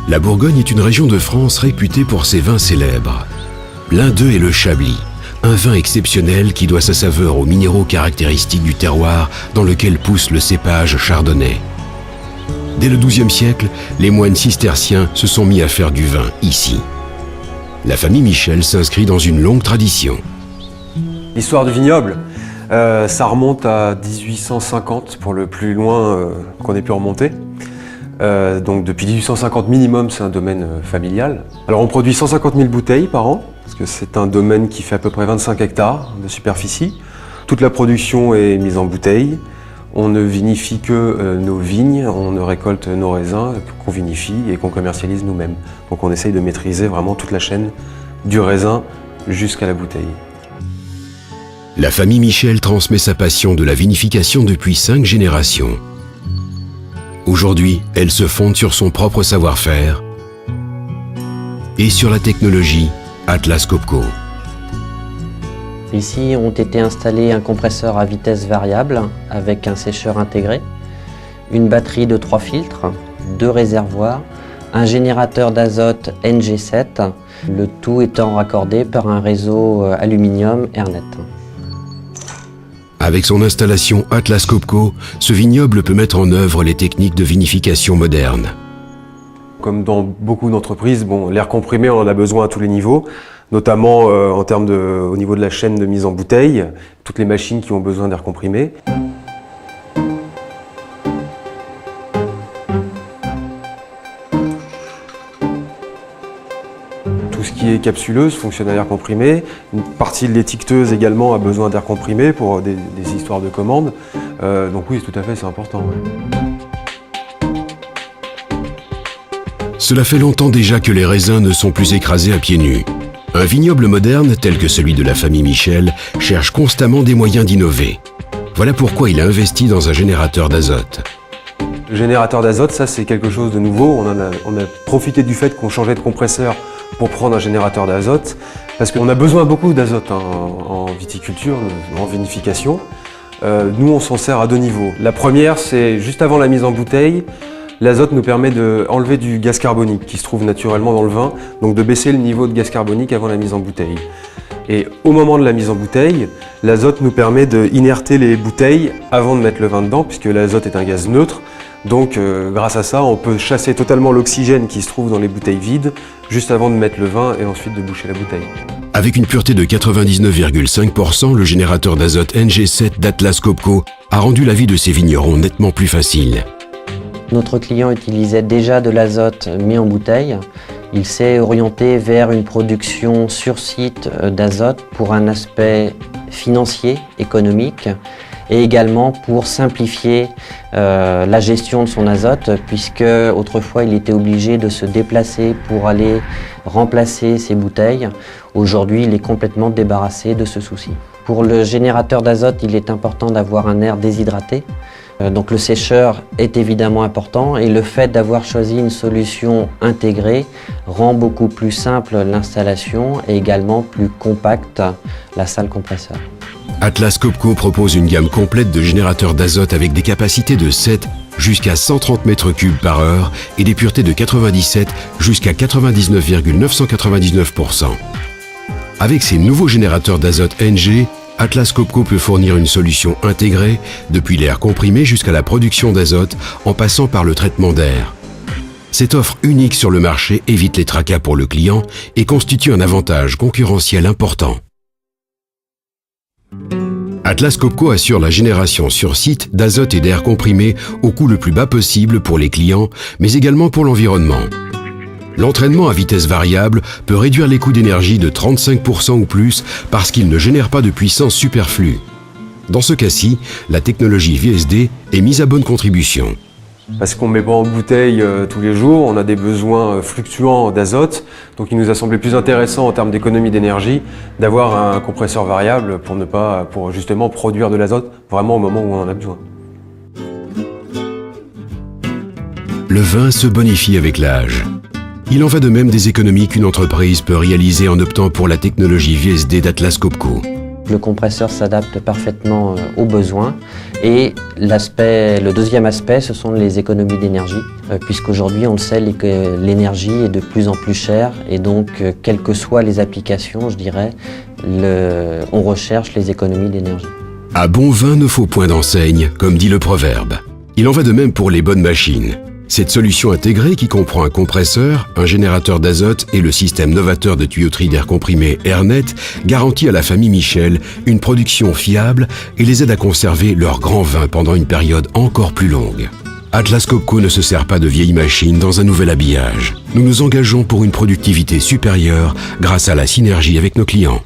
La Bourgogne est une région de France réputée pour ses vins célèbres. L'un d'eux est le Chablis, un vin exceptionnel qui doit sa saveur aux minéraux caractéristiques du terroir dans lequel pousse le cépage chardonnay. Dès le XIIe siècle, les moines cisterciens se sont mis à faire du vin ici. La famille Michel s'inscrit dans une longue tradition. L'histoire du vignoble, ça remonte à 1850 pour le plus loin qu'on ait pu remonter. Donc depuis 1850 minimum, c'est un domaine familial. Alors on produit 150 000 bouteilles par an, parce que c'est un domaine qui fait à peu près 25 hectares de superficie. Toute la production est mise en bouteille. On ne vinifie que nos vignes, on ne récolte nos raisins qu'on vinifie et qu'on commercialise nous-mêmes. Donc on essaye de maîtriser vraiment toute la chaîne du raisin jusqu'à la bouteille. La famille Michel transmet sa passion de la vinification depuis 5 générations. Aujourd'hui, elle se fonde sur son propre savoir-faire et sur la technologie Atlas Copco. Ici ont été installés un compresseur à vitesse variable avec un sécheur intégré, une batterie de 3 filtres, 2 réservoirs, un générateur d'azote NG7, le tout étant raccordé par un réseau aluminium Airnet. Avec son installation Atlas Copco, ce vignoble peut mettre en œuvre les techniques de vinification modernes. Comme dans beaucoup d'entreprises, l'air comprimé, on en a besoin à tous les niveaux, notamment au niveau de la chaîne de mise en bouteille, toutes les machines qui ont besoin d'air comprimé. Tout ce qui est capsuleuse fonctionne à l'air comprimé. Une partie de l'étiqueteuse également a besoin d'air comprimé pour des histoires de commandes. Donc oui, tout à fait, c'est important. Ouais. Cela fait longtemps déjà que les raisins ne sont plus écrasés à pieds nus. Un vignoble moderne, tel que celui de la famille Michel, cherche constamment des moyens d'innover. Voilà pourquoi il a investi dans un générateur d'azote. Le générateur d'azote, ça c'est quelque chose de nouveau. On a profité du fait qu'on changeait de compresseur pour prendre un générateur d'azote, parce qu'on a besoin beaucoup d'azote en viticulture, en vinification. Nous, on s'en sert à 2 niveaux. La première, c'est juste avant la mise en bouteille. L'azote nous permet d'enlever du gaz carbonique qui se trouve naturellement dans le vin, donc de baisser le niveau de gaz carbonique avant la mise en bouteille. Et au moment de la mise en bouteille, l'azote nous permet d'inerter les bouteilles avant de mettre le vin dedans, puisque l'azote est un gaz neutre. Donc grâce à ça, on peut chasser totalement l'oxygène qui se trouve dans les bouteilles vides, juste avant de mettre le vin et ensuite de boucher la bouteille. Avec une pureté de 99,5%, le générateur d'azote NG7 d'Atlas Copco a rendu la vie de ses vignerons nettement plus facile. Notre client utilisait déjà de l'azote mis en bouteille. Il s'est orienté vers une production sur site d'azote pour un aspect financier, économique et également pour simplifier la gestion de son azote, puisque autrefois il était obligé de se déplacer pour aller remplacer ses bouteilles. Aujourd'hui, il est complètement débarrassé de ce souci. Pour le générateur d'azote, il est important d'avoir un air déshydraté. Donc le sécheur est évidemment important et le fait d'avoir choisi une solution intégrée rend beaucoup plus simple l'installation et également plus compacte la salle compresseur. Atlas Copco propose une gamme complète de générateurs d'azote avec des capacités de 7 jusqu'à 130 mètres cubes par heure et des puretés de 97 jusqu'à 99,999%. Avec ces nouveaux générateurs d'azote NG, Atlas Copco peut fournir une solution intégrée depuis l'air comprimé jusqu'à la production d'azote en passant par le traitement d'air. Cette offre unique sur le marché évite les tracas pour le client et constitue un avantage concurrentiel important. Atlas Copco assure la génération sur site d'azote et d'air comprimé au coût le plus bas possible pour les clients, mais également pour l'environnement. L'entraînement à vitesse variable peut réduire les coûts d'énergie de 35% ou plus parce qu'il ne génère pas de puissance superflue. Dans ce cas-ci, la technologie VSD est mise à bonne contribution. Parce qu'on ne met pas en bouteille tous les jours, on a des besoins fluctuants d'azote, donc il nous a semblé plus intéressant en termes d'économie d'énergie d'avoir un compresseur variable pour justement produire de l'azote vraiment au moment où on en a besoin. Le vin se bonifie avec l'âge. Il en va de même des économies qu'une entreprise peut réaliser en optant pour la technologie VSD d'Atlas Copco. Le compresseur s'adapte parfaitement aux besoins. Et le deuxième aspect, ce sont les économies d'énergie, puisqu'aujourd'hui, on le sait, l'énergie est de plus en plus chère et donc, quelles que soient les applications, je dirais, on recherche les économies d'énergie. À bon vin ne faut point d'enseigne, comme dit le proverbe. Il en va de même pour les bonnes machines. Cette solution intégrée qui comprend un compresseur, un générateur d'azote et le système novateur de tuyauterie d'air comprimé Airnet garantit à la famille Michel une production fiable et les aide à conserver leur grand vin pendant une période encore plus longue. Atlas Copco ne se sert pas de vieilles machines dans un nouvel habillage. Nous nous engageons pour une productivité supérieure grâce à la synergie avec nos clients.